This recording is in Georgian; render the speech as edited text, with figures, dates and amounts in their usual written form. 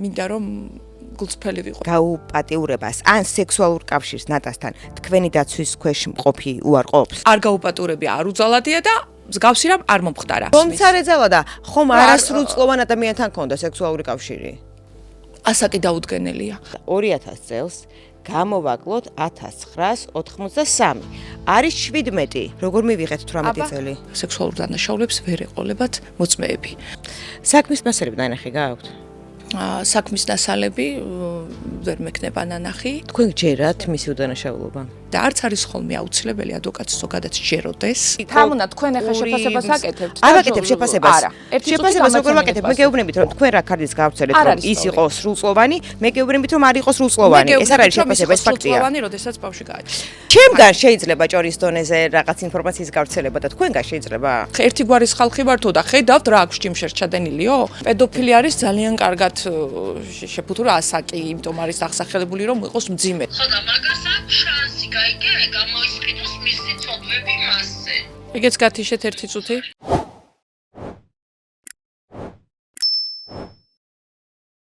მინდა რომ გულწრფელი ვიყო. გაუპატიურებას ან სექსუალურ კავშირს ნატასთან თქვენი დაცვის ქვეშ მყოფი უარყოფს? არ გაუპატიურებია, არ უძალადია და მსგავსი რამ არ მომხდარა. თუმცა რეძალა და ხომ არასრულწლოვან ადამიანთან ქონდა სექსუალური კავშირი? ასაკი დაუდგენელია. 2000 წელს გამოვაკლოთ 1983. არის 17. როგორ მივიღეთ 18 წელი? სექსუალურ დანაშაულებს ვერ ეყოლებათ მოწმეები. საქმის მასალები ნანახი გააქვთ? საქმის დასალები ვერ მექნება ნანახი თქვენ გჯერათ მისი უდანაშაულობა? და არც არის ხოლმე აუცილებელი ადვოკატს ზოგადად სჯეროდეს. თამუნა თქვენ ახლა შეფასებას აკეთებთ? არ ვაკეთებ შეფასებას. არა. შეფასებას როგორ ვაკეთებ? მე გეუბნებით რომ თქვენ რა კარდის გავრცელეთ რომ ის იყო სრულწლოვანი, მე გეუბნებით რომ არ იყო სრულწლოვანი. ეს არ არის შეფასება, ეს ფაქტია. სრულწლოვანი, როდესაც ბავშვი გააჩნდა. ჩემგან შეიძლება ჭორის დონეზე რაღაც ინფორმაციის გავრცელება და თქვენგან შეიძლება? ერთი გვარის ხალხი ვართო და ხედავთ რა აქვს ჭიმშერ ჩადენილიო? პედოფილი არის ძალიან კარგად შეფუთურა ასაკი, იმიტომ არის აღსახელებული რომ იყოს მძიმე. ხო და მაგას აქვს შანსი გაიგე, გამოისყიდოს მისი ცოდვები მასზე. ეგეც გათიშეთ ერთი წუთი.